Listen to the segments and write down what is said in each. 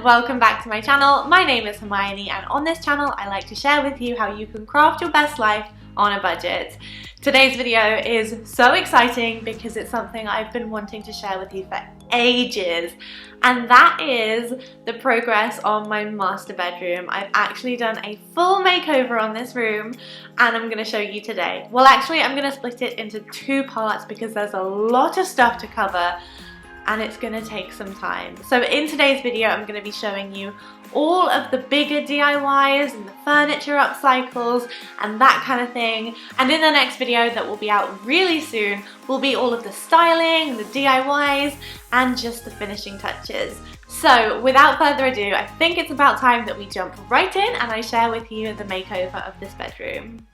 welcome back to my channel. My name is Hermione, and on this channel I like to share with you how you can craft your best life on a budget. Today's video is so exciting because it's something I've been wanting to share with you for ages, and that is the progress on my master bedroom. I've actually done a full makeover on this room and I'm going to show you today. Well, actually I'm going to split it into two parts because there's a lot of stuff to cover and it's going to take some time. So in today's video I'm going to be showing you all of the bigger DIYs and the furniture upcycles and that kind of thing, and in the next video that will be out really soon will be all of the styling, the DIYs and just the finishing touches. So without further ado, I think it's about time that we jump right in and I share with you the makeover of this bedroom.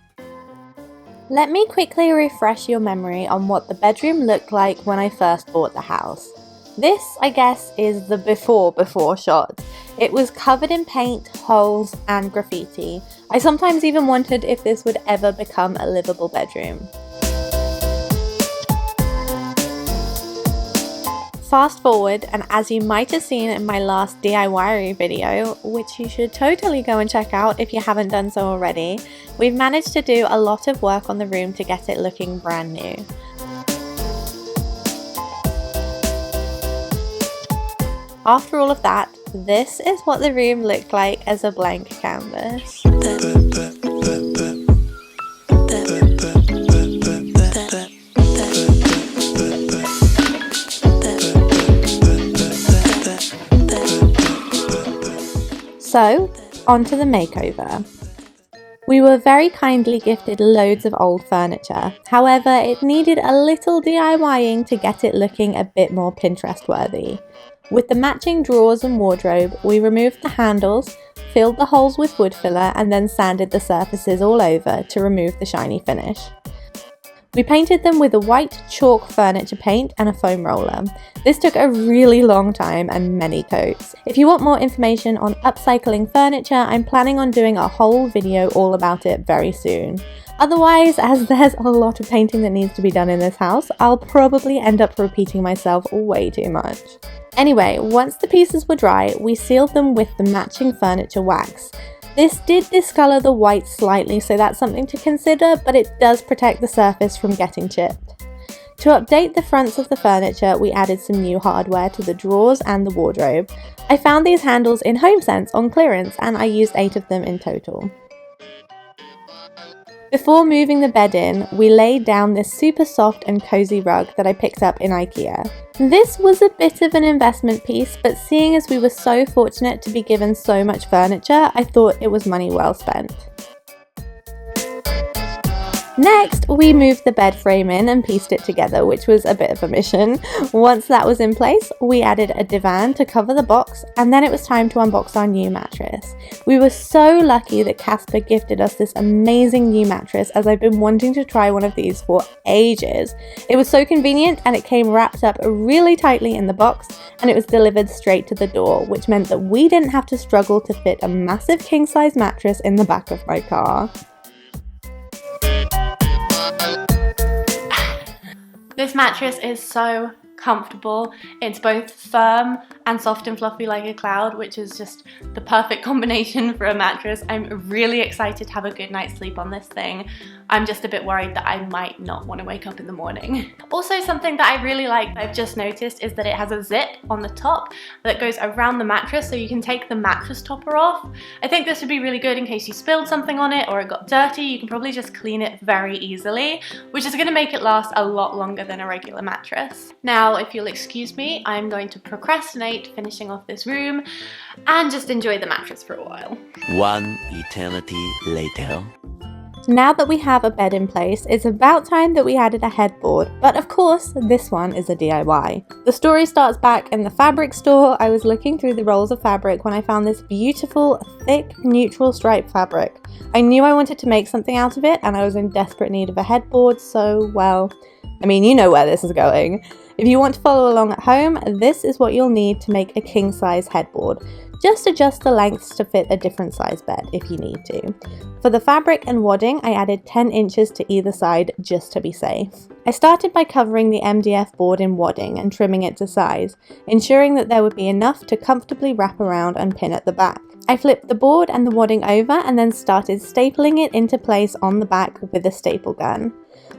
Let me quickly refresh your memory on what the bedroom looked like when I first bought the house. This, I guess, is the before shot. It was covered in paint, holes and graffiti. I sometimes even wondered if this would ever become a livable bedroom. Fast forward, and as you might have seen in my last DIY video, which you should totally go and check out if you haven't done so already, we've managed to do a lot of work on the room to get it looking brand new. After all of that, this is what the room looked like as a blank canvas. So, on to the makeover. We were very kindly gifted loads of old furniture, however it needed a little DIYing to get it looking a bit more Pinterest worthy. With the matching drawers and wardrobe, we removed the handles, filled the holes with wood filler and then sanded the surfaces all over to remove the shiny finish. We painted them with a white chalk furniture paint and a foam roller. This took a really long time and many coats. If you want more information on upcycling furniture, I'm planning on doing a whole video all about it very soon. Otherwise, as there's a lot of painting that needs to be done in this house, I'll probably end up repeating myself way too much. Anyway, once the pieces were dry, we sealed them with the matching furniture wax. This did discolour the white slightly, so that's something to consider, but it does protect the surface from getting chipped. To update the fronts of the furniture, we added some new hardware to the drawers and the wardrobe. I found these handles in HomeSense on clearance and I used 8 of them in total. Before moving the bed in, we laid down this super soft and cozy rug that I picked up in IKEA. This was a bit of an investment piece, but seeing as we were so fortunate to be given so much furniture, I thought it was money well spent. Next, we moved the bed frame in and pieced it together, which was a bit of a mission. Once that was in place, we added a divan to cover the box, and then it was time to unbox our new mattress. We were so lucky that Casper gifted us this amazing new mattress, as I've been wanting to try one of these for ages. It was so convenient and it came wrapped up really tightly in the box, and it was delivered straight to the door, which meant that we didn't have to struggle to fit a massive king-size mattress in the back of my car. This mattress is so comfortable. It's both firm and soft and fluffy like a cloud, which is just the perfect combination for a mattress. I'm really excited to have a good night's sleep on this thing. I'm just a bit worried that I might not want to wake up in the morning. Also, something that I really like I've just noticed is that it has a zip on the top that goes around the mattress, so you can take the mattress topper off. I think this would be really good in case you spilled something on it or it got dirty. You can probably just clean it very easily, which is going to make it last a lot longer than a regular mattress. Now, if you'll excuse me, I'm going to procrastinate finishing off this room and just enjoy the mattress for a while. One eternity later. Now that we have a bed in place, it's about time that we added a headboard, but of course, this one is a DIY. The story starts back in the fabric store. I was looking through the rolls of fabric when I found this beautiful, thick, neutral stripe fabric. I knew I wanted to make something out of it, and I was in desperate need of a headboard, so, well, I mean, you know where this is going. If you want to follow along at home, this is what you'll need to make a king-size headboard. Just adjust the lengths to fit a different size bed if you need to. For the fabric and wadding, I added 10 inches to either side just to be safe. I started by covering the MDF board in wadding and trimming it to size, ensuring that there would be enough to comfortably wrap around and pin at the back. I flipped the board and the wadding over and then started stapling it into place on the back with a staple gun.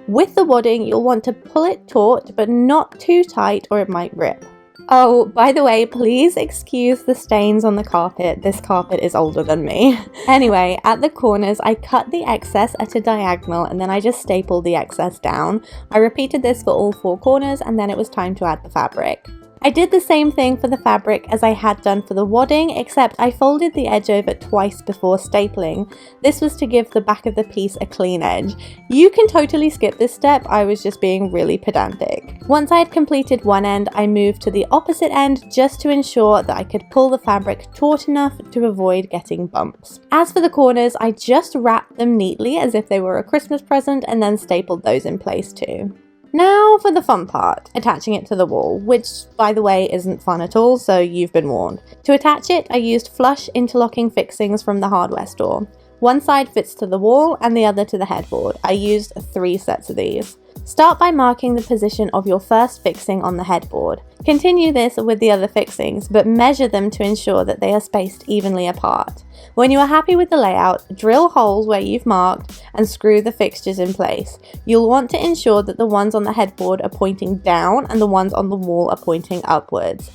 With the wadding, you'll want to pull it taut but not too tight or it might rip. Oh, by the way, please excuse the stains on the carpet. This carpet is older than me. Anyway, at the corners, I cut the excess at a diagonal and then I just stapled the excess down. I repeated this for all 4 corners and then it was time to add the fabric. I did the same thing for the fabric as I had done for the wadding, except I folded the edge over twice before stapling. This was to give the back of the piece a clean edge. You can totally skip this step, I was just being really pedantic. Once I had completed one end, I moved to the opposite end just to ensure that I could pull the fabric taut enough to avoid getting bumps. As for the corners, I just wrapped them neatly as if they were a Christmas present and then stapled those in place too. Now for the fun part, attaching it to the wall, which by the way isn't fun at all, so you've been warned. To attach it, I used flush interlocking fixings from the hardware store. One side fits to the wall and the other to the headboard. I used 3 sets of these. Start by marking the position of your first fixing on the headboard. Continue this with the other fixings, but measure them to ensure that they are spaced evenly apart. When you are happy with the layout, drill holes where you've marked and screw the fixtures in place. You'll want to ensure that the ones on the headboard are pointing down and the ones on the wall are pointing upwards.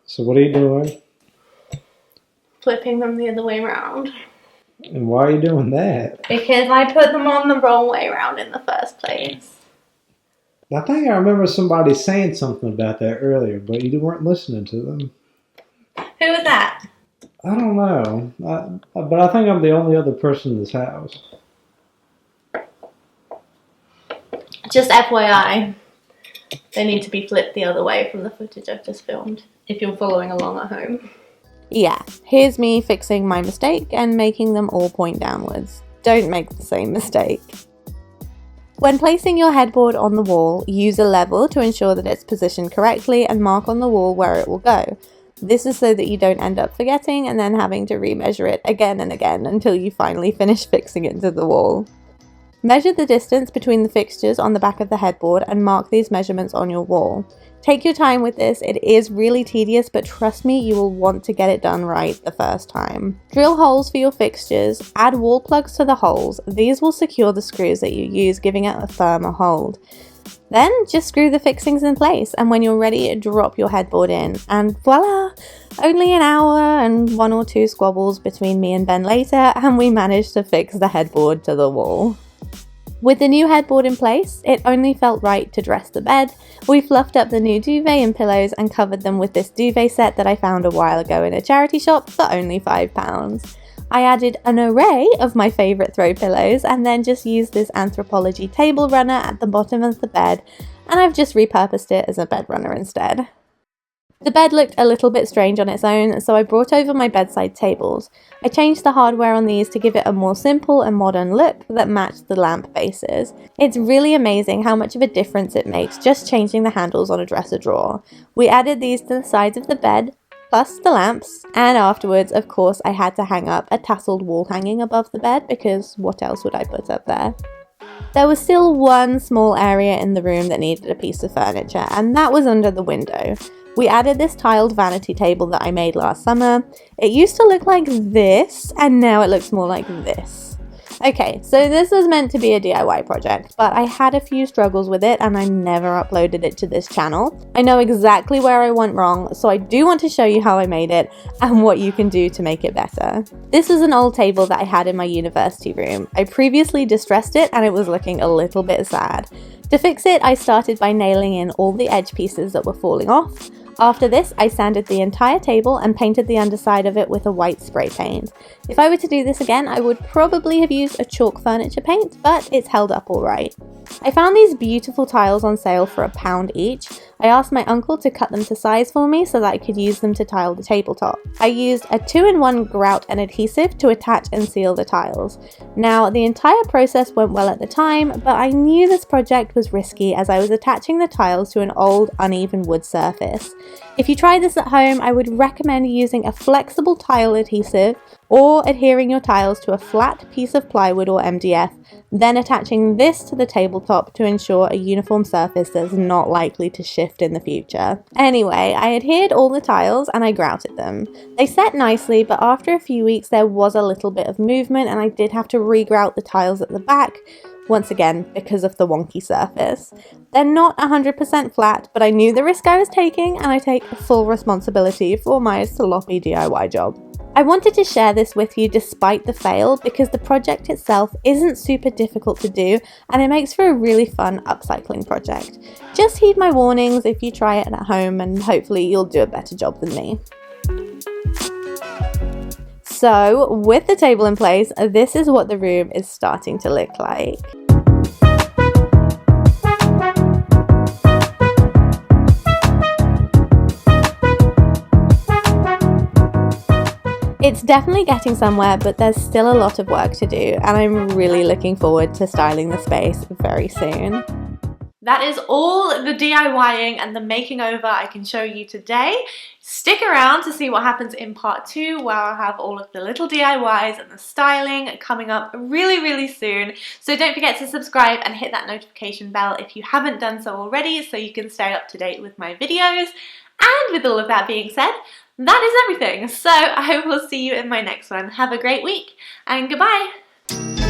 So what are you doing? Flipping them the other way around. And why are you doing that? Because I put them on the wrong way around in the first place. I think I remember somebody saying something about that earlier, but you weren't listening to them. Who was that? I don't know. But I think I'm the only other person in this house. Just FYI, they need to be flipped the other way from the footage I've just filmed, if you're following along at home. Yeah, here's me fixing my mistake and making them all point downwards. Don't make the same mistake. When placing your headboard on the wall, use a level to ensure that it's positioned correctly and mark on the wall where it will go. This is so that you don't end up forgetting and then having to remeasure it again and again until you finally finish fixing it to the wall. Measure the distance between the fixtures on the back of the headboard and mark these measurements on your wall. Take your time with this, it is really tedious, but trust me, you will want to get it done right the first time. Drill holes for your fixtures, add wall plugs to the holes. These will secure the screws that you use, giving it a firmer hold. Then just screw the fixings in place, and when you're ready, drop your headboard in, and voila! Only an hour and 1 or 2 squabbles between me and Ben later, and we managed to fix the headboard to the wall. With the new headboard in place, it only felt right to dress the bed. We fluffed up the new duvet and pillows and covered them with this duvet set that I found a while ago in a charity shop for only £5. I added an array of my favourite throw pillows and then just used this Anthropologie table runner at the bottom of the bed, and I've just repurposed it as a bed runner instead. The bed looked a little bit strange on its own, so I brought over my bedside tables. I changed the hardware on these to give it a more simple and modern look that matched the lamp bases. It's really amazing how much of a difference it makes just changing the handles on a dresser drawer. We added these to the sides of the bed, plus the lamps, and afterwards, of course, I had to hang up a tasseled wall hanging above the bed because what else would I put up there? There was still one small area in the room that needed a piece of furniture, and that was under the window. We added this tiled vanity table that I made last summer. It used to look like this, and now it looks more like this. Okay, so this was meant to be a DIY project, but I had a few struggles with it and I never uploaded it to this channel. I know exactly where I went wrong, so I do want to show you how I made it and what you can do to make it better. This was an old table that I had in my university room. I previously distressed it and it was looking a little bit sad. To fix it, I started by nailing in all the edge pieces that were falling off. After this, I sanded the entire table and painted the underside of it with a white spray paint. If I were to do this again, I would probably have used a chalk furniture paint, but it's held up alright. I found these beautiful tiles on sale for £1 each. I asked my uncle to cut them to size for me so that I could use them to tile the tabletop. I used a 2-in-1 grout and adhesive to attach and seal the tiles. Now, the entire process went well at the time, but I knew this project was risky as I was attaching the tiles to an old, uneven wood surface. If you try this at home, I would recommend using a flexible tile adhesive or adhering your tiles to a flat piece of plywood or MDF, then attaching this to the tabletop to ensure a uniform surface that's not likely to shift in the future. Anyway, I adhered all the tiles and I grouted them. They set nicely, but after a few weeks there was a little bit of movement and I did have to re-grout the tiles at the back, once again because of the wonky surface. They're not 100% flat, but I knew the risk I was taking and I take full responsibility for my sloppy DIY job. I wanted to share this with you despite the fail because the project itself isn't super difficult to do and it makes for a really fun upcycling project. Just heed my warnings if you try it at home and hopefully you'll do a better job than me. So, with the table in place, this is what the room is starting to look like. It's definitely getting somewhere, but there's still a lot of work to do, and I'm really looking forward to styling the space very soon. That is all the DIYing and the making over I can show you today. Stick around to see what happens in part 2, where I'll have all of the little DIYs and the styling coming up really soon. So don't forget to subscribe and hit that notification bell if you haven't done so already, so you can stay up to date with my videos. And with all of that being said, that is everything. So I will see you in my next one. Have a great week and goodbye.